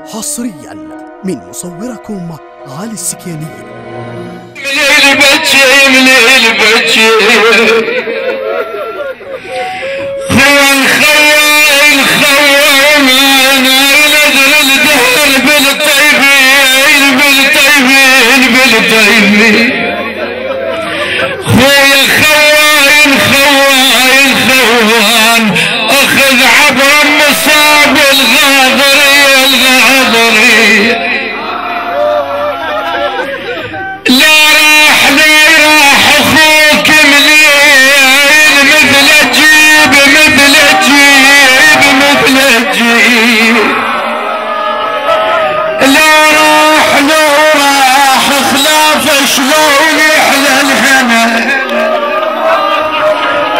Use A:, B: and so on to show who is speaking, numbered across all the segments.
A: حصريا من مصوركم علي السكيني.
B: منيل بجي منيل بجي خوان خوان خوان نادر الدهر بالطيبين بالطيبين بالطيبين خويا خوان خوان خوان اخذ عبر مصاب الغاضري الغاضري لا راح اخوك منين مثل جيب مثل جيب مثل جيب لو راح خلاف شلون يحلى الهنا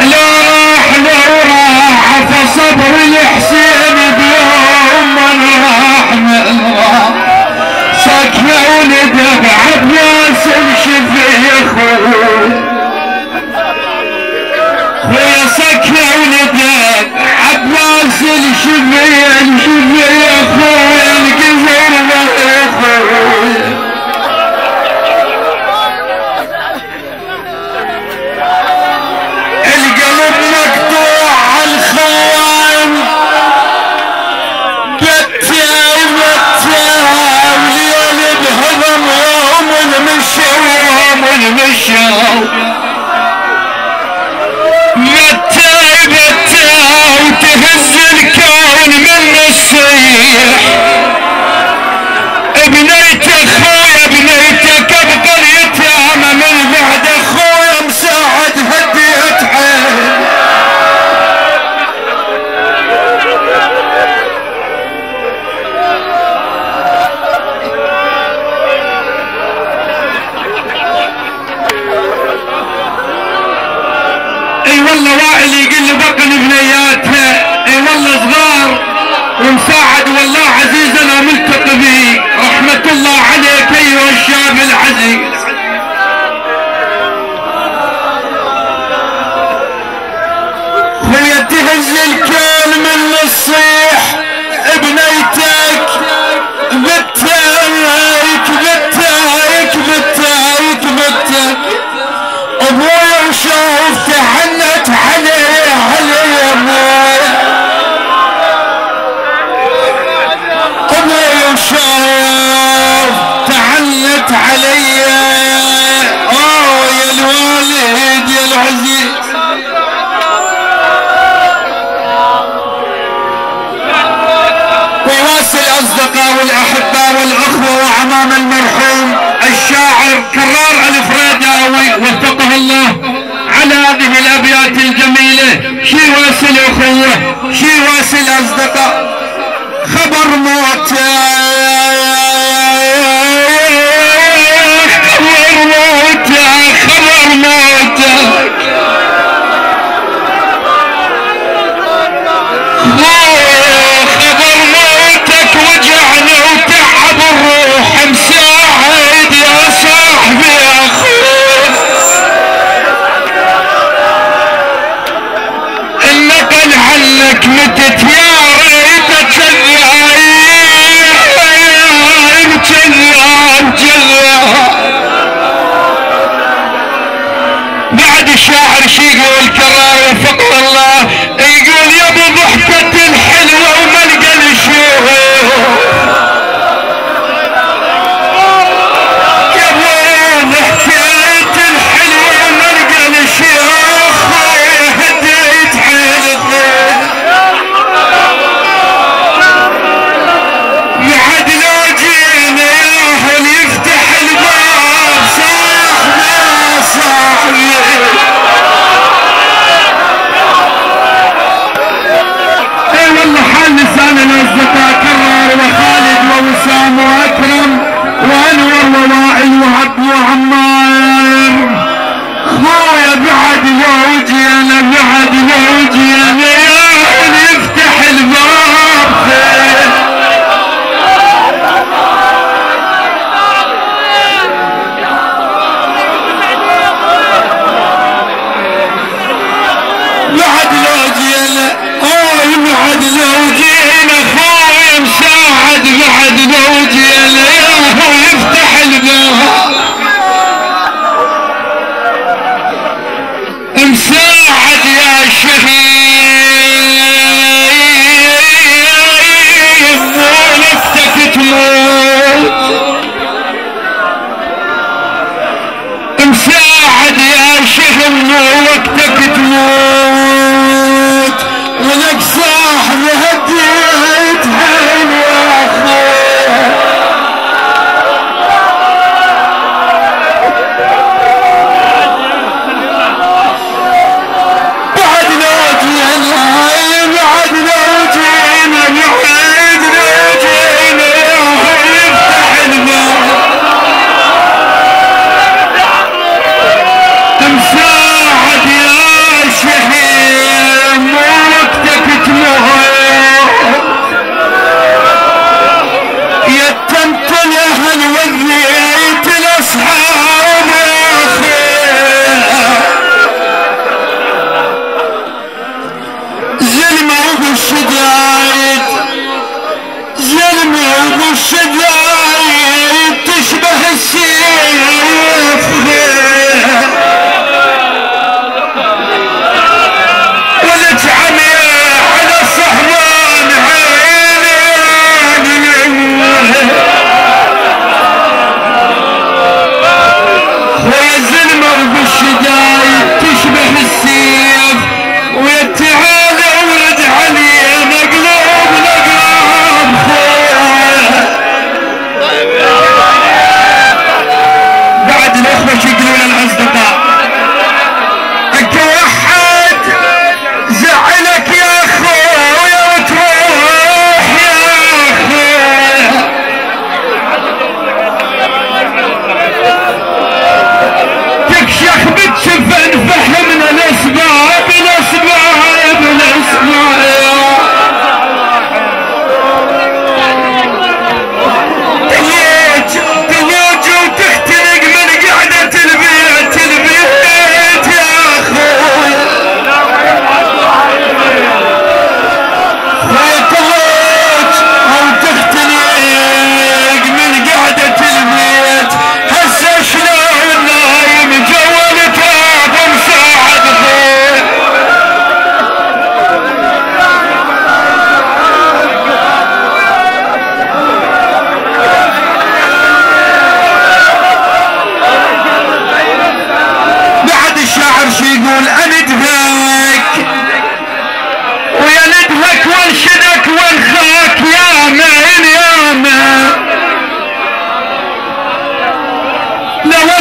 B: لو راح فصبر الحسين بيوم من راح من راح سكنة ولده عباس الشفيع خويا سكنة ولده عباس الشفيع خويا القزر خويا القلب مقطوع عالخوان متى وتهز الكون من الصيح بنيتك خويا بنيتك ابقى اليتامى من بعد خويا مساعد هديت حيل والله وائل يقول لي بقى بنياتها اي والله صغار ومساعد والله عزيز انا ملتقي به رحمة الله عليك ايها الشاب العزيز خويا تهز الكون من الصيح بنيتك بتايك بتايك بتايك بتايك ابويا وشوف تحنت عليه عليه ابويا وشوف تحنت علي اوه يا الوالد يا العزيز ويواسي الاصدقاء والاحباء والاخوه واعمام المرحوم الشاعر كرار الفريداوي وفقه الله على هذه الابيات الجميله. شي واسي الاخوه شي واسي الاصدقاء خبر موته خبر موته خبر موته خبر موتك وجعني وتعب الروح مساعد يا صاحبي يا اخوي النقل عنك متت يا ريت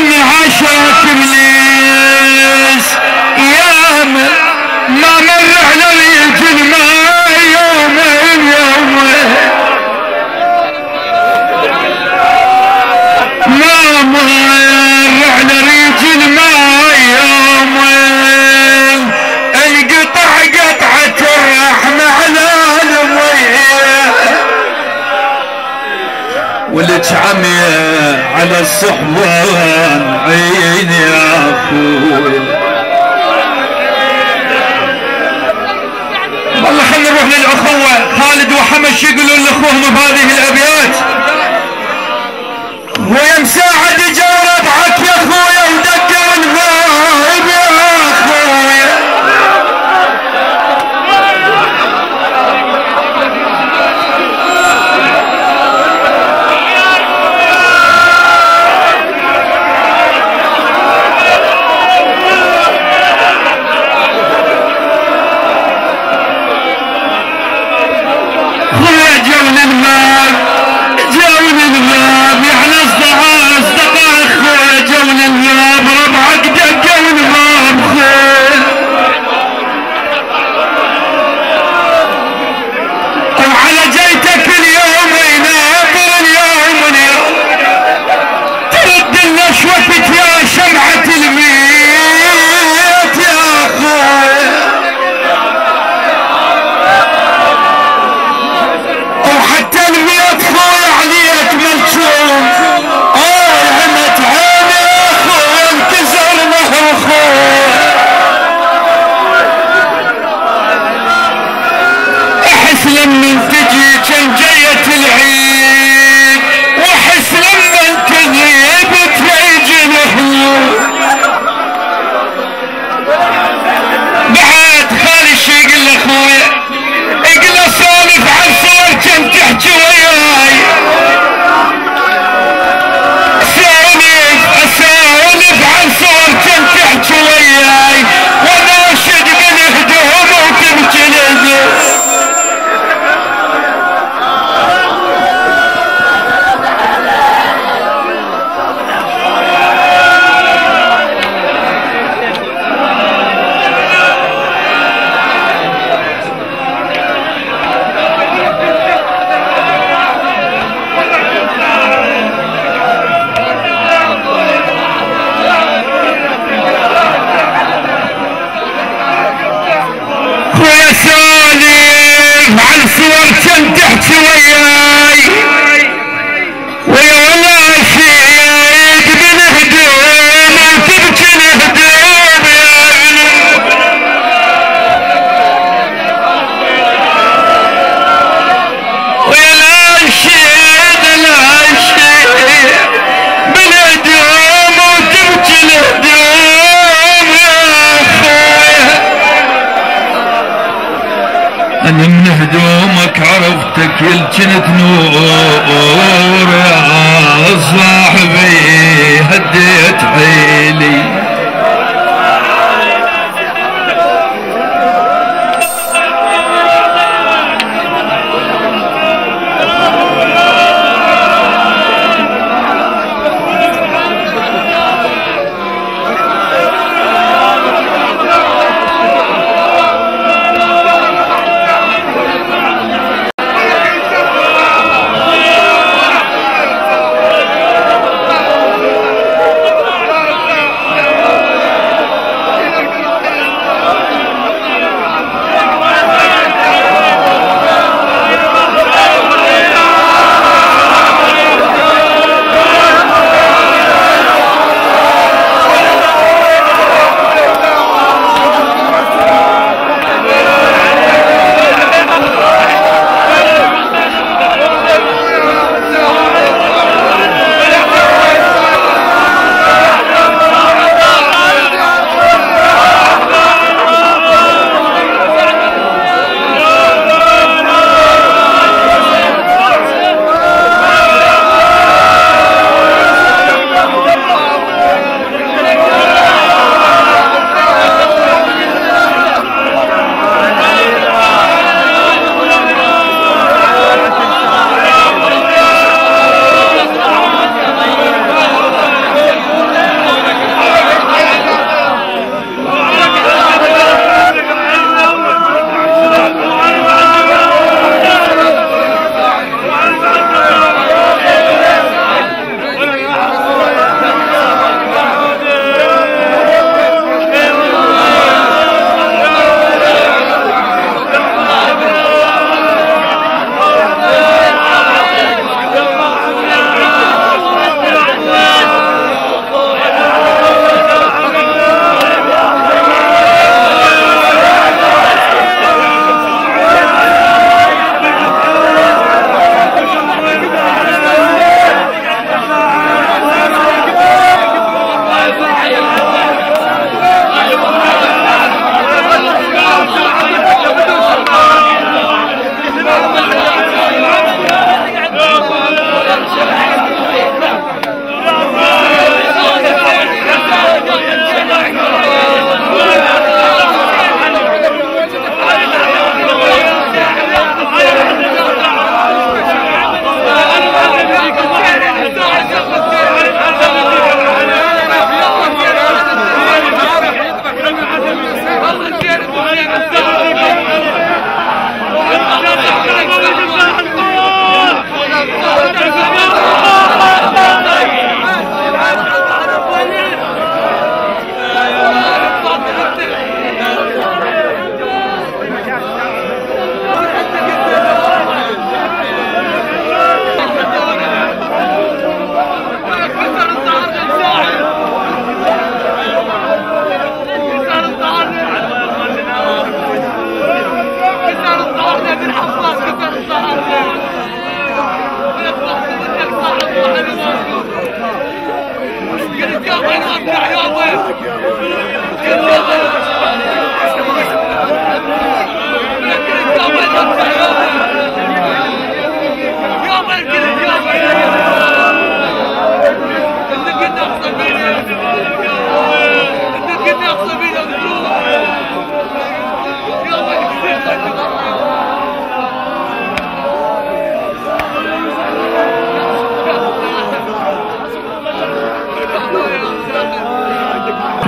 B: من عاشرة ابليس ياما ما مر على ريج الماء يومين ما مر على ريج الماء يومين انقطع قطعة الرحمة على المية ولك عمي على الصحبان عيني يا اخوي. والله خلينا نروح للاخوة خالد وحمد شو يقولون لاخوهم بهذه الابيات. ويا مساعد جا ربعك يا اخويا ودق الغايب يا اخويا. أنا من هدومك عرفتك الجنت نور يا صاحبي هديت حيلي.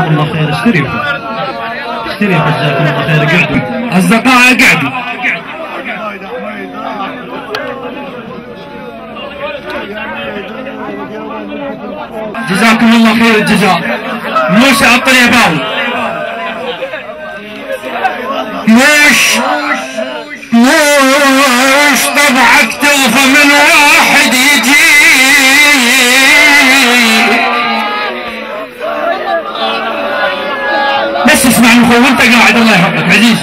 C: الله خير. استريحوا جزاكم الله خير. قعدوا
B: اصدقائي قعدوا. جزاكم الله خير الجزاء. موسى الطليباوي. مش طبعك تغفى من واحد يجي بس اسمع من اخوي وانت قاعد. الله يحفظك عزيز،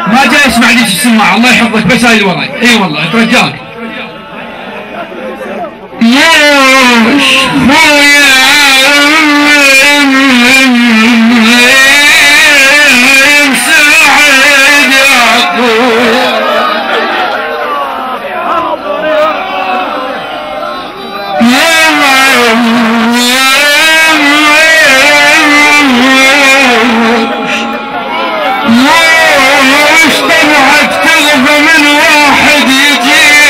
B: ما جاي اسمع ليش السماعه. الله يحفظك بس هاي وراي. اي والله اترجاك. مش خويا مساعد يا اخويا مش طبعك تغفى من واحد يجيك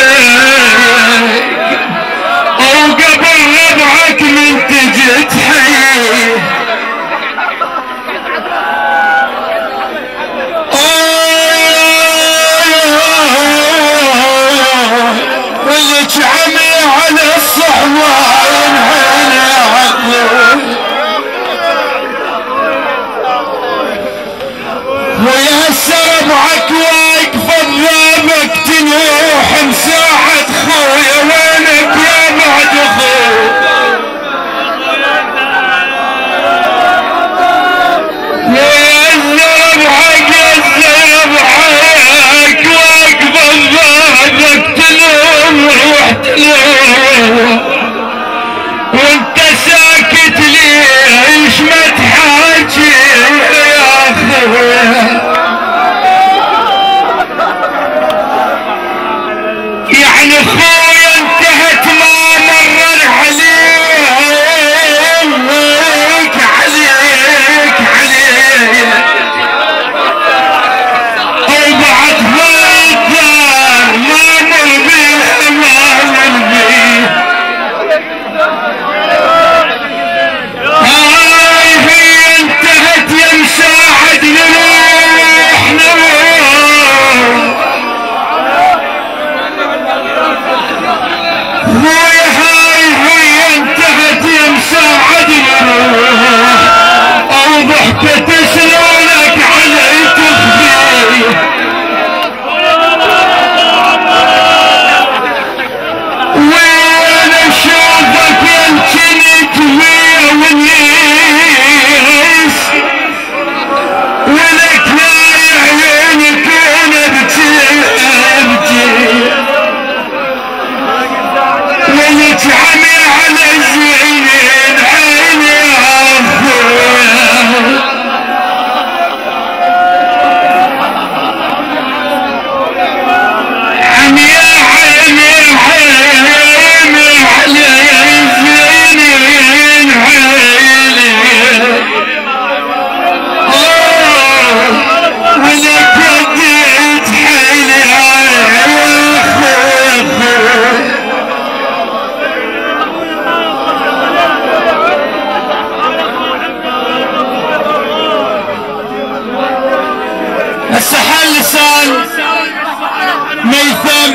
B: او قبل ربعك من تجي تحييه ولك عمي على الصحوان ويا ربعك واقف بابك تنوح مساعد خويا. وينك يا بعد اخوي يا ربعك واقف بابك تنوح وانت ساكت ليش ما تحاكي يا اخويا. اللسان ميثم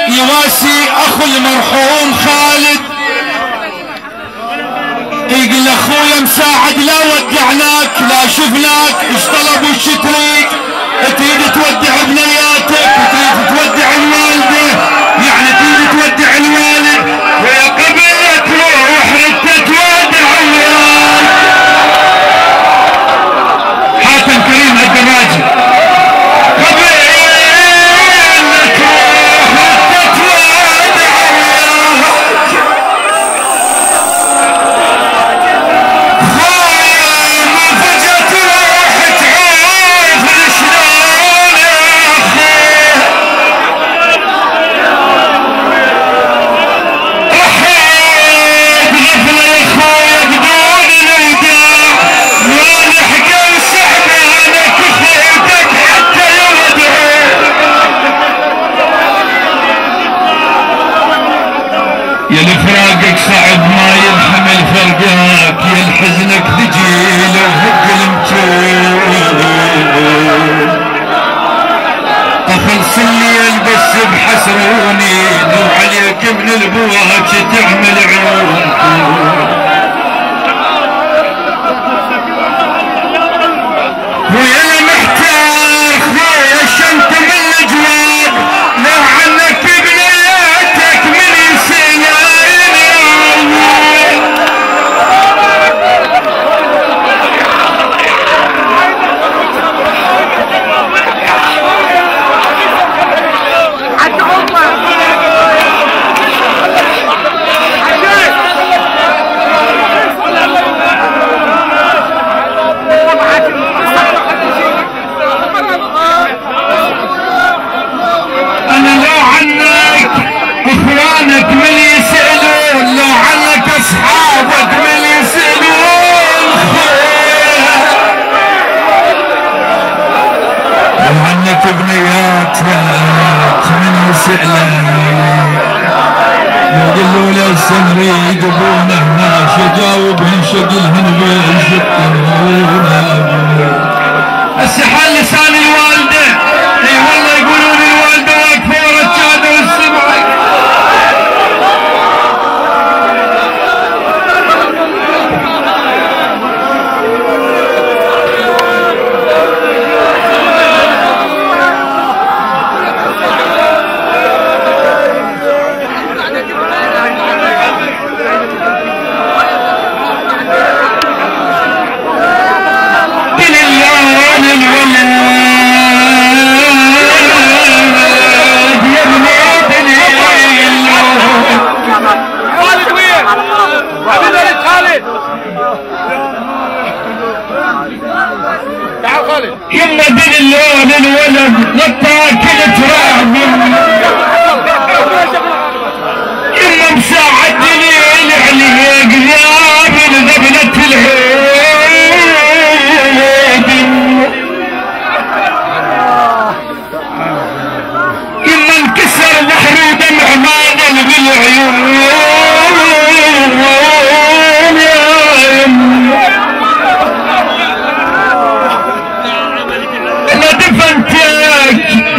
B: يواسي اخو المرحوم خالد، يقول اخويا مساعد لا ودعناك لا شفناك ايش طلب وش تريد، تريد تودع بنياتك تريد تودع الوالده، يعني تريد تودع الوالد ويا قبل تروح انت تودع الوالد. حاتم كريم الدراجي قبل يا لفراقك صعب ما ينحمل فرقاك، يا لحزنك ثقيل وهق المتون، اخلص الليل بس بحسروني لو عليك من البواج تعمل عيون. ويا المحتار خويا شنت من الجواب لو عنك بنياتك من يسير. بنياتك من سئلان يقولوا له السمر يجيبونه ماش يجاوبهن شقلهن بيشقلونه. هسه حال لسان الوالده اي والله يقولون الوالده واقفه ورا الشهاده والسمعه. يما دين اللون الولد والتاكل تراب، يما مساعدني عليه قلاب ذبلة العود، يما انكسر ظهري ودمع ما ظل بالعيون يا يما. دفنتك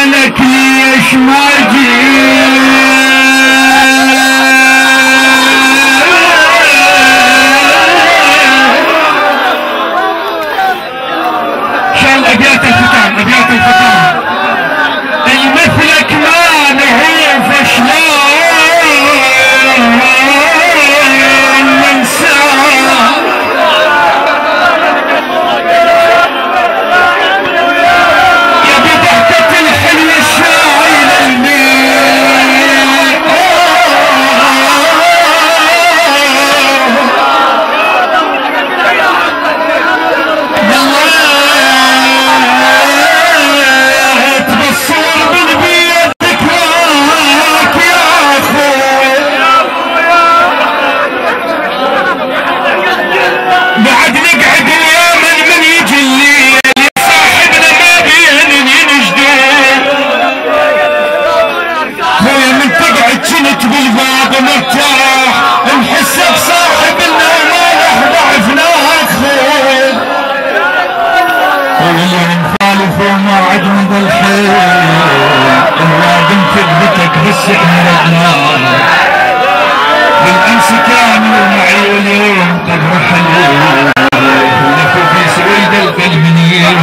B: لك ليش ما شال ابيات الختام ابيات الختام المثلك ما نعوف شلون ننساه يا بضحكة الحلو الشايل الميل تبصر من بيدك واك يا اخوي بعد نقعد ويا من يجي الليل صاحبنا ما بين ينجدون خويا من تقعد كنت بالباب مرتاح نحس بصاحبنا وما له ضعفناه خويا والله نخالف وما عدنا ذا الخير الوادم كذبتك بس احنا رجال بالامس كانوا معي واليوم قد رحلوا خلفوا في سويد القلب نيران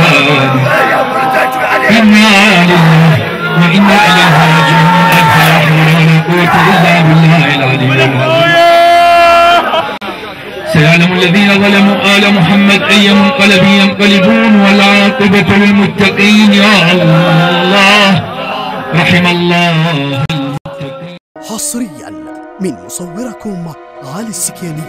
B: انا لله وانا اليه راجعون لا حول ولا قوه الا بالله العلي العظيم سيعلم الذين ظلموا آل محمد أي منقلب ينقلبون والعاقبة للمتقين يا الله رحم الله المتقين.
A: حصريا من مصوركم علي السكيني.